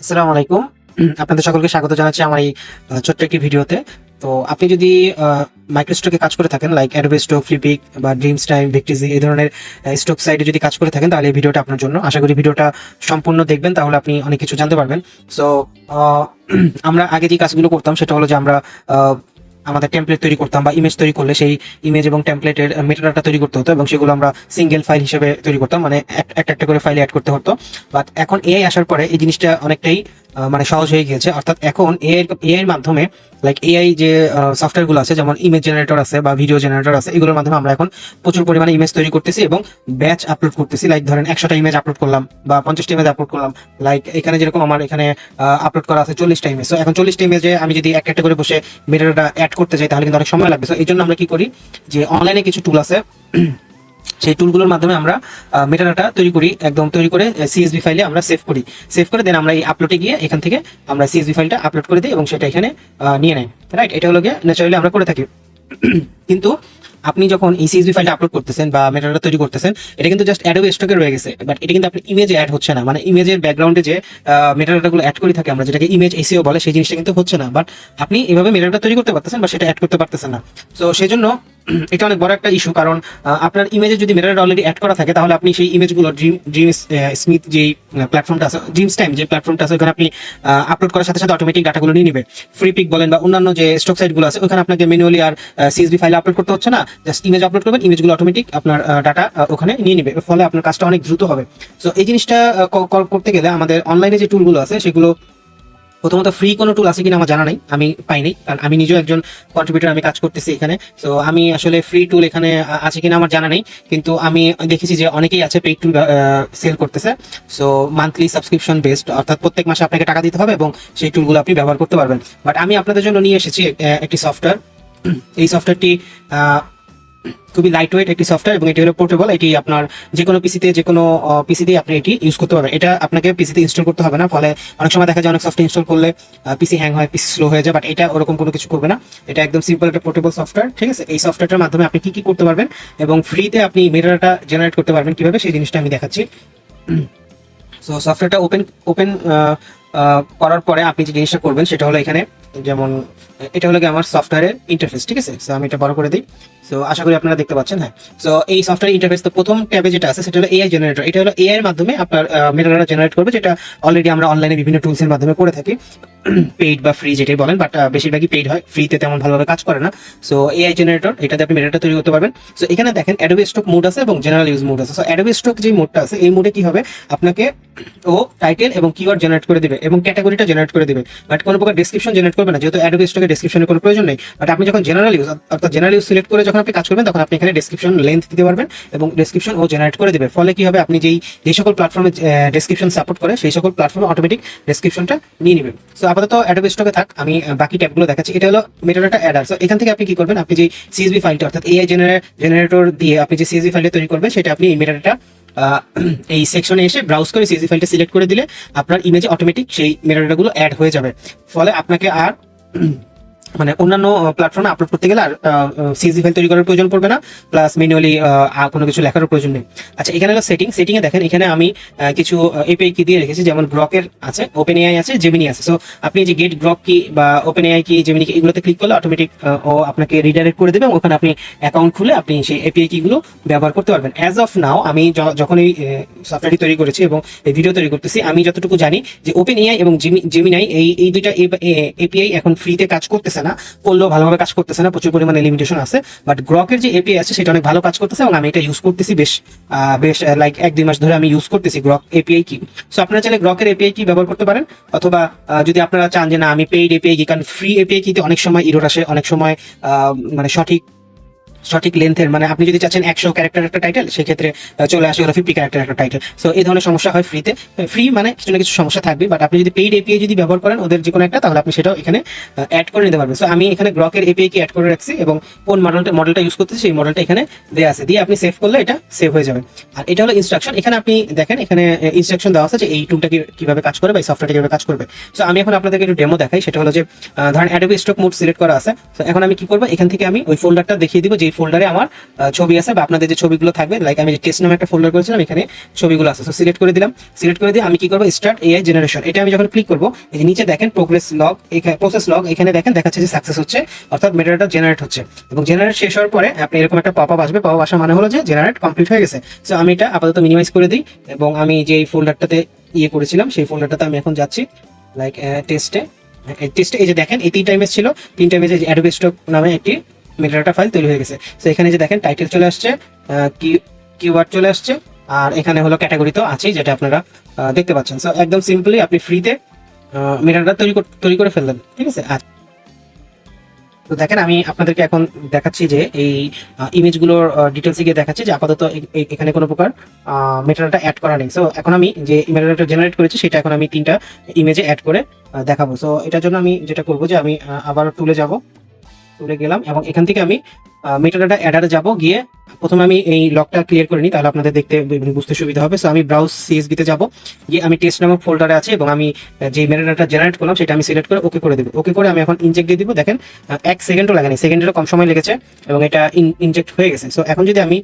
আসসালামু আলাইকুম। আপনাদের সকলকে স্বাগত জানাচ্ছি আমার এই ছোট্ট একটি ভিডিওতে। তো আপনি যদি মাইক্রোস্টকে কাজ করে থাকেন, লাইক অ্যাডোবে স্টক, ফ্লিপিক বা ড্রিমস টাইম, ভিক্টিজি এই ধরনের স্টক সাইটে যদি কাজ করে থাকেন, তাহলে এই ভিডিওটা আপনার জন্য। আশা করি ভিডিওটা সম্পূর্ণ দেখবেন, তাহলে আপনি অনেক কিছু জানতে পারবেন। সো আমরা আগে যে কাজগুলো করতাম সেটা হলো যে আমরা আমাদের টেমপ্লেট তৈরি করতাম বা ইমেজ তৈরি করলে সেই ইমেজ এবং টেমপ্লেটের মেটাডাটা তৈরি করতে হতো এবং সেগুলো আমরা সিঙ্গেল ফাইল হিসেবে তৈরি করতাম, মানে একটা একটা করে ফাইলে অ্যাড করতে হতো। বাট এখন এআই আসার পরে এই জিনিসটা অনেকটাই মানে সহজ হয়ে গিয়েছে। অর্থাৎ এখন এআই এর মাধ্যমে, লাইক এআই যে সফটওয়্যারগুলো আছে, যেমন ইমেজ জেনারেটর আছে বা ভিডিও জেনারেটর আছে, এগুলোর মাধ্যমে আমরা এখন প্রচুর পরিমাণে ইমেজ তৈরি করতেছি এবং ব্যাচ আপলোড করতেছি। লাইক ধরেন 100টা ইমেজ আপলোড করলাম বা 50টা ইমেজ আপলোড করলাম। লাইক এখানে যেরকম আমার এখানে আপলোড করা আছে 40টা ইমেজ। সো এখন 40টা ইমেজে আমি যদি একটা একটা করে বসে মেটাডাটা অ্যাড করতে চাই, তাহলে কিন্তু অনেক সময় লাগবে। সো এই জন্য আমরা কি করি, যে অনলাইনে কিছু টুল আছে, সেই টুলগুলোর মাধ্যমে আমরা মেটাডাটা তৈরি করি, একদম তৈরি করে সিএসভি ফাইলে আমরা সেভ করে দেন আমরা এই আপলোডে গিয়ে এখান থেকে আমরা সিএসভি ফাইলটা আপলোড করে দিই এবং সেটা এখানে নিয়ে নেয়। রাইট, এটা হলো গিয়ে ন্যাচারালি আমরা করে থাকি। কিন্তু আপনি যখন এই সিএসভি ফাইলটা আপলোড করতেছেন বা মেটাডাটা তৈরি করতেছেন, এটা কিন্তু জাস্ট অ্যাডোবে স্টকে রয়ে গেছে, বাট এটা কিন্তু আপনি ইমেজে অ্যাড হচ্ছে না। মানে ইমেজের ব্যাকগ্রাউন্ডে যে মেটাডাটাগুলো অ্যাড করে থাকি আমরা, যেটাকে ইমেজ এসইও বলে, সেই জিনিসটা কিন্তু হচ্ছে না। বাট আপনি এভাবে মেটাডাটা তৈরি করতে পারতেছেন বা সেটা অ্যাড করতে পারতেছেন না। সো সেই জন্য এটা অনেক বড় একটা ইস্যু, কারণ আপনার ইমেজে যদি মেটাডাটা অলরেডি অ্যাড করা থাকে, তাহলে আপনি সেই ইমেজগুলো ড্রিম স্মিথ যেই প্ল্যাটফর্মটা আছে, ড্রিমস টাইম যে প্ল্যাটফর্মটা আছে, ওখানে আপনি আপলোড করার সাথে সাথে অটোমেটিক ডাটাগুলো নিয়ে নেবে। ফ্রিপিক বলেন বা অন্যান্য যে স্টক সাইটগুলো আছে, ওখানে আপনাকে ম্যানুয়ালি আর সিএসভি ফাইলে আপলোড করতে হচ্ছে না। জাস্ট ইমেজ আপলোড করবেন, ইমেজগুলো অটোমেটিক আপনার ডাটা ওখানে নিয়ে নেবে, ফলে আপনার কাজটা অনেক দ্রুত হবে। সো এই জিনিসটা করতে গেলে আমাদের অনলাইনে যে টুলগুলো আছে, সেগুলো প্রথমত ফ্রি কোনো টুল আছে কিনা আমার জানা নাই, আমি পাইনি, কারণ আমি নিজেও একজন কন্ট্রিবিউটর, আমি কাজ করতেছি এখানে। তো আমি আসলে ফ্রি টুল এখানে আছে কিনা আমার জানা নেই, কিন্তু আমি দেখেছি যে অনেকেই আছে পেইড টুল সেল করতেছে। সো মান্থলি সাবস্ক্রিপশন বেসড, অর্থাৎ প্রত্যেক মাসে আপনাকে টাকা দিতে হবে এবং সেই টুলগুলো আপনি ব্যবহার করতে পারবেন। বাট আমি আপনাদের জন্য নিয়ে এসেছি একটি সফটওয়্যার। এই সফটওয়্যারটি খুবই লাইট ওয়েট একটি সফটওয়্যার এবং এটি হলো পোর্টেবল। এটি আপনার যে কোনো পিসিতে আপনি এটি ইউজ করতে পারবেন। এটা আপনাকে পিসিতে ইনস্টল করতে হবে না, ফলে অনেক সময় দেখা যায় অনেক সফটওয়্যার ইনস্টল করলে পিসি হ্যাং হয়, পিসি স্লো হয়ে যায়। বাট এটা ওরকম কোনো কিছু করবে না, এটা একদম সিম্পল একটা পোর্টেবল সফটওয়্যার। ঠিক আছে, এই সফটওয়্যারটার মাধ্যমে আপনি কি কি করতে পারবেন এবং ফ্রিতে আপনি মেটাডাটা জেনারেট করতে পারবেন কিভাবে, সেই জিনিসটা আমি দেখাচ্ছি। সো সফটওয়্যারটা ওপেন করার পরে আপনি যে জিনিসটা করবেন সেটা হলো, এখানে যেমন এটা হলো আমার সফটওয়্যারের ইন্টারফেস। ঠিক আছে, সো আমি এটা বড় করে দিই। সো আশা করি আপনারা দেখতে পাচ্ছেন। হ্যাঁ, সো এই সফটওয়্যার ইন্টারফেস, তো প্রথম ট্যাবে যেটা আছে সেটা হলো এআই জেনারেটর। এটা হলো এআই এর মাধ্যমে আপনার মেটাডাটা জেনারেট করবে, যেটা অলরেডি আমরা অনলাইনে বিভিন্ন টুলস এর মাধ্যমে করে থাকি, পেইড বা ফ্রি যেটাই বলেন। বাট বেশিরভাগই পেইড হয়, ফ্রিতে তেমন ভালোভাবে কাজ করে না। সো এআই জেনারেটর, এটাতে আপনি মেটাডাটা তৈরি করতে পারবেন। সো এখানে দেখেন অ্যাডোবে স্টক মোড আছে এবং জেনারেল ইউজ মোড আছে। সো অ্যাডোবে স্টক যে মোডটা আছে, এই মোডে কি হবে, আপনাকে ও টাইটেল এবং কিওয়ার্ড জেনারেট করে দিবে এবং ক্যাটাগরিটা জেনারেট করে দিবে, বাট কোনো প্রকার ডেসক্রিপশন জেনারেট করবে না, যেহেতু অ্যাডোবে স্টকে ডেসক্রিপশনের কোনো প্রয়োজন নেই। বাট আপনি যখন জেনারেল ইউজ, অর্থাৎ জেনারেল ইউজ সিলেক্ট করে যখন আপনি কাজ করবেন, তখন আপনি এখানে ডেসক্রিপশন লেন্থ দিতে পারবেন এবং ডেসক্রিপশন ও জেনারেট করে দিবে। ফলে কি হবে, আপনি যে সকল প্ল্যাটফর্মে ডেসক্রিপশন সাপোর্ট করে, সেই সকল প্ল্যাটফর্মে অটোমেটিক ডেসক্রিপশনটা নিয়ে নেবে। সো আপাতত অ্যাডোবে স্টকে থাক, আমি বাকি ট্যাবগুলো দেখাচ্ছি। এটা হলো মেটাডাটা অ্যাডার। সো এখান থেকে আপনি কি করবেন, আপনি যে সিএসভি ফাইলটা, অর্থাৎ এআই জেনারেটর দিয়ে আপনি যে সিএসভি ফাইলটা তৈরি করবেন, সেটা আপনি এই মেটাডাটা এই সেকশনে এসে ব্রাউজ করে সিএসভি ফাইলটা সিলেক্ট করে দিলে আপনার ইমেজে অটোমেটিক সেই মেটাডাটাগুলো অ্যাড হয়ে যাবে। ফলে আপনাকে আর মানে অন্যান্য প্ল্যাটফর্মে আপলোড করতে গেলে আর সিএসভি ফাইল তৈরি করার প্রয়োজন পড়বে না, প্লাস ম্যানুয়ালি কোনো কিছু লেখারও প্রয়োজন নেই। আচ্ছা, এখানে হলো সেটিংয়ে দেখেন, এখানে আমি কিছু এপিআই কি দিয়ে রেখেছি, যেমন গ্রকের আছে, ওপেন এআই আছে, জেমিনি আছে। সো আপনি যে গেট গ্রক কি বা ওপেন এআই কি, জেমিনি কি, এগুলোতে ক্লিক করলে অটোমেটিক ও আপনাকে রিডাইরেক্ট করে দেবে এবং ওখানে আপনি অ্যাকাউন্ট খুলে আপনি সেই এপিআই কিগুলো ব্যবহার করতে পারবেন। অ্যাজ অফ নাও আমি যখন এই সফটওয়্যারটি তৈরি করেছি এবং এই ভিডিও তৈরি করতেছি, আমি যতটুকু জানি যে ওপেন এআই এবং জেমিনাই এই দুইটা এপিআই এখন ফ্রিতে কাজ করতেছে না, করলেও ভালোভাবে কাজ করতেছে না, প্রচুর পরিমাণে লিমিটেশন আছে। বাট গ্রকের যে এপিআই আছে সেটা অনেক ভালো কাজ করতেছে এবং আমি এটা ইউজ করতেছি বেশ লাইক 1-2 মাস ধরে আমি ইউজ করতেছি গ্রক এপিআই কি। সো আপনারা চাইলে গ্রকের এপিআই কি ব্যবহার করতে পারেন, অথবা যদি আপনারা চান যে না আমি পেইড এপিআই কি, কারণ ফ্রি এপিআই কিতে অনেক সময় ইরর আসে, অনেক সময় মানে সঠিক লেন্থের, মানে আপনি যদি চাচ্ছেন 100 ক্যারেক্টার একটা টাইটেল, সেক্ষেত্রে চলে আসে 50 ক্যারেক্টার একটা টাইটেল। সো এই ধরনের সমস্যা হয় ফ্রিতে। ফ্রি মানে কিছু না কিছু সমস্যা থাকবে, বাট আপনি যদি পেইড এপিআই যদি ব্যবহার করেন ওদের যে কোনো একটা, তাহলে আপনি সেটাও এখানে অ্যাড করে নিতে পারবেন। সো আমি এখানে গ্রকের এপিআই কি অ্যাড করে রাখছি এবং কোন মডেলটা ইউজ করতেছি সেই মডেলটা এখানে দেওয়া আছে, দিয়ে আপনি সেভ করলে এটা সেভ হয়ে যাবে। আর এটা হলো ইনস্ট্রাকশন। এখানে আপনি দেখেন, এখানে ইনস্ট্রাকশন দেওয়া আছে যে এই টুলটা কিভাবে কাজ করবে বা এই সফটওয়্যারটা কিভাবে কাজ করবে। সো আমি এখন আপনাদেরকে একটু ডেমো দেখাই। সেটা হলো যে ধরেন অ্যাডোবে স্টক মোড সিলেক্ট করা আছে। সো এখন আমি কি করবো, এখান থেকে আমি ওই ফোল্ডারটা দেখিয়ে দিব, যে ফোল্ডারে আমার ছবি আছে বা আপনাদের যে ছবিগুলো থাকবে, লাইক আমি টেস্ট নামে একটা ফোল্ডার করেছিলাম, এখানে ছবিগুলো আছে। সো সিলেক্ট করে দিলাম, সিলেক্ট করে দিয়ে আমি কি করবো, স্টার্ট এআই জেনারেশন, এটা আমি যখন ক্লিক করবো, এই যে নিচে দেখেন প্রোগ্রেস লগ, এখানে প্রসেস লগ, এখানে দেখেন দেখাচ্ছে যে সাকসেস হচ্ছে, অর্থাৎ মেটাডাটা জেনারেট হচ্ছে। এবং জেনারেট শেষ হওয়ার পরে আপনি এরকম একটা পপ আপ আসবে, পপ আপ আসা মানে হলো যে জেনারেট কমপ্লিট হয়ে গেছে। সো আমি এটা আপাতত মিনিমাইজ করে দিই এবং আমি যে ফোল্ডারটাতে করেছিলাম সেই ফোল্ডারটাতে আমি এখন যাচ্ছি, লাইক টেস্টে। এই যে দেখেন এই 3টা ইমেজ ছিল, 3টা ইমেজে অ্যাডোবে স্টক নামে একটি মেটাডাটা ফাইল তৈরি হয়ে গেছে। তো এখানে যে দেখেন টাইটেল চলে আসছে, কিওয়ার্ড চলে আসছে, আর এখানে হলো ক্যাটাগরি তো আছেই, যেটা আপনারা দেখতে পাচ্ছেন। সো একদম সিম্পলি আপনি ফ্রিতে মেটাডাটা তৈরি করে ফেললেন, ঠিক আছে। তো দেখেন আমি আপনাদেরকে এখন দেখাচ্ছি যে এই ইমেজগুলোর ডিটেলসে গিয়ে দেখাচ্ছি যে আপাতত এখানে কোনো প্রকার মেটাডাটা অ্যাড করা নেই। সো এখন আমি যে মেটাডাটা জেনারেট করেছি সেটা এখন আমি 3টা ইমেজে অ্যাড করে দেখাবো। সো এটার জন্য আমি যেটা করবো যে আমি আবার টুলে গেলাম এবং এখান থেকে আমি মেটাডাটা অ্যাডারে যাব, গিয়ে প্রথমে আমি এই লকটা ক্লিয়ার করে নিই, তাহলে আপনাদের দেখতে বুঝতে সুবিধা হবে। সো আমি ব্রাউজ সিএসবি তে যাব, গিয়ে আমি টেস্ট নামক ফোল্ডারে আছে এবং আমি যে মেটাডাটা জেনারেট করলাম সেটা আমি সিলেক্ট করে ওকে করে দেবো। ওকে করে আমি এখন ইনজেক্ট দিয়ে দিব। দেখেন 1 সেকেন্ডও লাগেনি, সেকেন্ডেরও কম সময় লেগেছে এবং এটা ইনজেক্ট হয়ে গেছে। সো এখন যদি আমি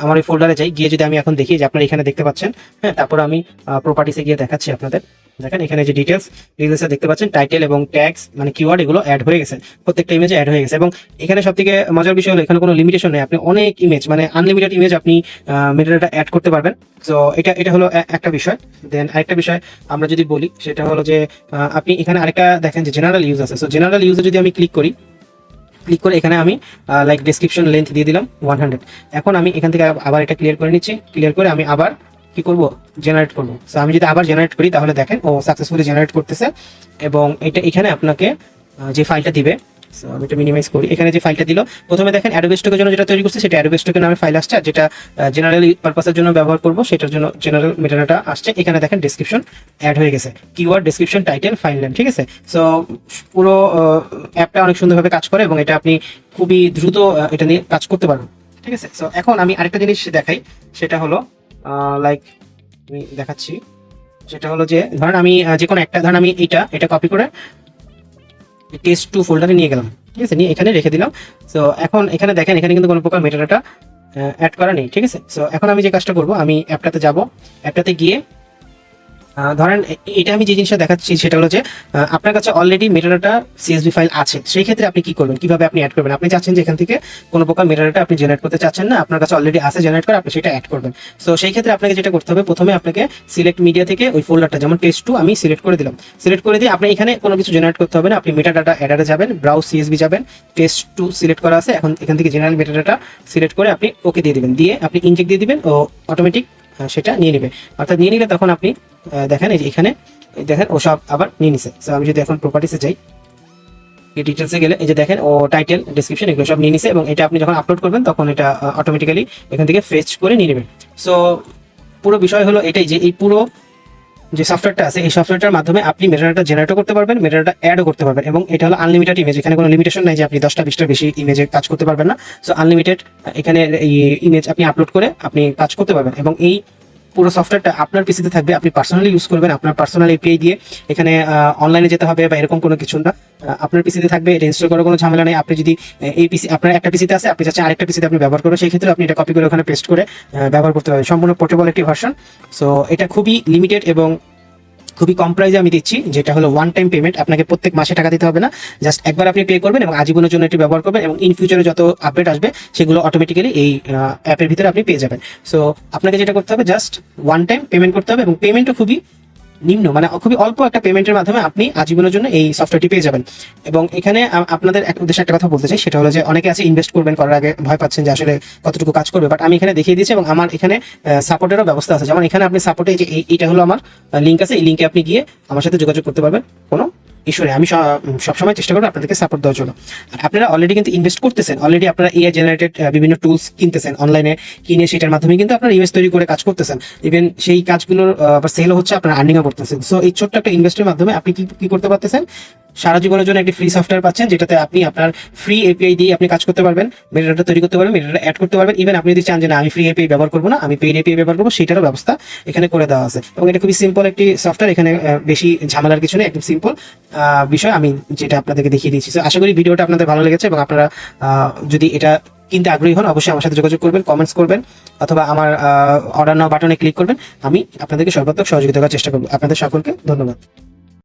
আমার এই ফোল্ডারে যাই, গিয়ে যদি আমি এখন দেখি যে আপনারা এখানে দেখতে পাচ্ছেন, হ্যাঁ, তারপর আমি প্রপার্টিসে গিয়ে দেখাচ্ছি আপনাদের। দেখেন এখানে যে ডিটেলসে দেখতে পাচ্ছেন টাইটেল এবং ট্যাগস মানে কিওয়ার্ড এগুলো অ্যাড হয়ে গেছে, প্রত্যেকটা ইমেজে অ্যাড হয়ে গেছে। এবং এখানে সবথেকে মজার বিষয় হলো এখানে কোনো লিমিটেশন নেই, আপনি অনেক ইমেজ মানে আনলিমিটেড ইমেজ আপনি মেটাডাটা অ্যাড করতে পারবেন। সো এটা হলো একটা বিষয়। দেন আরেকটা বিষয় আমরা যদি বলি সেটা হলো যে আপনি এখানে আরেকটা দেখেন যে জেনারেল ইউজ আছে। সো জেনারেল ইউজে যদি আমি ক্লিক করে এখানে আমি লাইক ডেসক্রিপশন লেন্থ দিয়ে দিলাম 100। এখন আমি এখান থেকে আবার এটা ক্লিয়ার করে নিচ্ছি, ক্লিয়ার করে আমি আবার কি করব, জেনারেট করবো। সো আমি যদি আবার জেনারেট করি তাহলে দেখেন ও সাকসেসফুলি জেনারেট করতেছে এবং এটা এখানে আপনাকে যে ফাইলটা দিবে, সো আমি এটা মিনিমাইজ করি, এখানে যে ফাইলটা দিল প্রথমে দেখেন অ্যাডোবে স্টকের জন্য যেটা তৈরি করছে সেটা অ্যাডোবে স্টকের নামে ফাইল আসছে, আর যেটা জেনারেল পারপাসের জন্য ব্যবহার করব সেটার জন্য জেনারেল মেটাডাটা আসছে। এখানে দেখেন ডেসক্রিপশন অ্যাড হয়ে গেছে, keyword, description, title, file name, ঠিক আছে। সো পুরো অ্যাপটা অনেক সুন্দরভাবে কাজ করে এবং এটা আপনি খুবই দ্রুত এটা নিয়ে কাজ করতে পারবেন, ঠিক আছে। সো এখন আমি আরেকটা জিনিস দেখাই, সেটা হলো লাইক আমি দেখাচ্ছি, সেটা হলো যে ধরেন আমি যে কোনো একটা, ধরেন আমি এটা কপি করে টেস্ট2 ফোল্ডারে নিয়ে গেলাম, ঠিক আছে, নিয়ে এখানে রেখে দিলাম। সো এখন এখানে দেখেন এখানে কিন্তু কোনো প্রকার মেটাডাটা অ্যাড করা নেই, ঠিক আছে। সো এখন আমি যে কাজটা করব, আমি অ্যাপটাতে যাব, অ্যাপটাতে গিয়ে ধরেন এটা আমি যে জিনিসটা দেখাচ্ছি সেটা হলো যে আপনার কাছে অলরেডি মেটাডাটা সিএসভি ফাইল আছে, সেই ক্ষেত্রে আপনি কি করবেন, কিভাবে আপনি অ্যাড করবেন। আপনি চাচ্ছেন যে এখান থেকে কোনো প্রকার মেটাডাটা আপনি জেনারেট করতে চাচ্ছেন না, আপনার কাছে অলরেডি আছে জেনারেট করে, আপনি সেটা অ্যাড করবেন। সো সেই ক্ষেত্রে আপনাকে যেটা করতে হবে, প্রথমে আপনাকে সিলেক্ট মিডিয়া থেকে ওই ফোল্ডারটা, যেমন টেস্ট2 আমি সিলেক্ট করে দিলাম, সিলেক্ট করে দিয়ে আপনি এখানে কোনো কিছু জেনারেট করতে হবে না, আপনি মেটাডাটা অ্যাডারে যাবেন, ব্রাউজ সিএসভি যাবেন, টেস্ট2 সিলেক্ট করা আছে, এখন এখান থেকে জেনারেল মেটাডাটা সিলেক্ট করে আপনি ওকে দিয়ে দিবেন, দিয়ে আপনি ইনজেক্ট দিয়ে দিবেন ও অটোমেটিক সেটা নিয়ে নেবে। অর্থাৎ নিয়ে নিলে তখন আপনি দেখেন এই যে এখানে দেখেন ও সব আবার নিয়ে নিছে। সো আমি যদি এখন প্রপার্টিসে যাই, এই ডিটেলসে গেলে এই যে দেখেন ও টাইটেল, ডেসক্রিপশন এগুলো সব নিয়ে নিছে এবং এটা আপনি যখন আপলোড করবেন তখন এটা অটোমেটিক্যালি এখান থেকে ফেচ করে নিয়ে নেবে। সো পুরো বিষয় হলো এটাই যে এই পুরো যে সফটওয়্যারটা আছে এই সফটওয়্যারটার মাধ্যমে আপনি মেটাডাটা জেনারেটও করতে পারবেন, মেটাডাটা অ্যাডও করতে পারবেন এবং এটা হলো আনলিমিটেড ইমেজ, এখানে কোনো লিমিটেশন নাই যে আপনি 10টা 20টার বেশি ইমেজে কাজ করতে পারবেন না। সো আনলিমিটেড এখানে এই ইমেজ আপনি আপলোড করে আপনি কাজ করতে পারবেন এবং এই পুরো সফটওয়্যারটা আপনার পিসিতে থাকবে, আপনি পার্সোনালি ইউজ করবেন, আপনার পার্সোনাল এপিআই দিয়ে, এখানে অনলাইনে যেতে হবে বা এরকম কোনো কিছু না, আপনার পিসিতে থাকবে, এটা ইনস্টল করার কোনো ঝামেলা নেই। আপনি যদি এই পিসি আপনার একটা পিসিতে আছে, আপনি চাচ্ছেন আরেকটা পিসিতে আপনি ব্যবহার করবেন, সেই ক্ষেত্রে আপনি এটা কপি করে ওখানে পেস্ট করে ব্যবহার করতে পারবেন, সম্পূর্ণ পোর্টেবল একটি ভার্সন। সো এটা খুবই লিমিটেড এবং খুবই কম প্রাইসে আমি দিচ্ছি, যেটা হলো ওয়ান টাইম পেমেন্ট, আপনাকে প্রত্যেক মাসে টাকা দিতে হবে না, জাস্ট একবার আপনি পে করবেন এবং আজীবনের জন্য এটি ব্যবহার করবেন এবং ইন ফিউচারে যত আপডেট আসবে সেগুলো অটোমেটিক্যালি এই অ্যাপের ভিতরে আপনি পেয়ে যাবেন। সো আপনাকে যেটা করতে হবে, জাস্ট ওয়ান টাইম পেমেন্ট করতে হবে এবং পেমেন্টও খুবই নিম্ন, মানে খুবই অল্প একটা পেমেন্টের মাধ্যমে আপনি আজীবনের জন্য এই সফটওয়্যারটি পেয়ে যাবেন। এবং এখানে আপনাদের এক উদ্দেশ্যে একটা কথা বলতে চাই, সেটা হলো যে অনেকে আছে ইনভেস্ট করবেন, করার আগে ভয় পাচ্ছেন যে আসলে কতটুকু কাজ করবে, বাট আমি এখানে দেখিয়ে দিয়েছি এবং আমার এখানে সাপোর্টেরও ব্যবস্থা আছে। যেমন এখানে আপনি সাপোর্টে যে এইটা হলো আমার লিঙ্ক আছে, এই লিঙ্কে আপনি গিয়ে আমার সাথে যোগাযোগ করতে পারবেন, কোনো ইস্যু নেই। আমি সবসময় চেষ্টা করবো আপনাদেরকে সাপোর্ট দেওয়ার জন্য। আর আপনারা অলরেডি কিন্তু ইনভেস্ট করতেছেন, অলরেডি আপনারা এআই জেনারেটেড বিভিন্ন টুলস কিনতেছেন, অনলাইনে কিনে সেটার মাধ্যমে কিন্তু আপনারা ইনভেস্ট তৈরি করে কাজ করতেছেন, ইভেন সেই কাজগুলোর সেলও হচ্ছে, আপনারা আর্নিংও করতেছেন। সো এই ছোট্ট একটা ইনভেস্টের মাধ্যমে আপনি কি করতে পারতেছেন, সারা জীবনের জন্য একটি ফ্রি সফটওয়্যার পাচ্ছেন, যেটাতে আপনি আপনার ফ্রি এপিআই দিয়ে আপনি কাজ করতে পারবেন, মেটাডাটা তৈরি করতে পারবেন, মেটাডাটা অ্যাড করতে পারবেন। ইভেন আপনি যদি চান যে না আমি ফ্রি এপিআই ব্যবহার করবো না, আমি পেইড এপিআই ব্যবহার করবো, সেটারও ব্যবস্থা এখানে করে দেওয়া আছে এবং এটা খুবই সিম্পল একটি সফটওয়্যার, এখানে বেশি ঝামেলার কিছু নেই, একদম সিম্পল বিষয় আমি যেটা আপনাদেরকে দেখিয়ে দিয়েছি। আশা করি ভিডিওটা আপনাদের ভালো লেগেছে এবং আপনারা যদি এটা কিনতে আগ্রহী হন অবশ্যই আমার সাথে যোগাযোগ করবেন, কমেন্টস করবেন অথবা আমার অর্ডার নাও বাটনে ক্লিক করবেন। আমি আপনাদেরকে সর্বাত্মক সহযোগিতা করার চেষ্টা করবো। আপনাদের সকলকে ধন্যবাদ।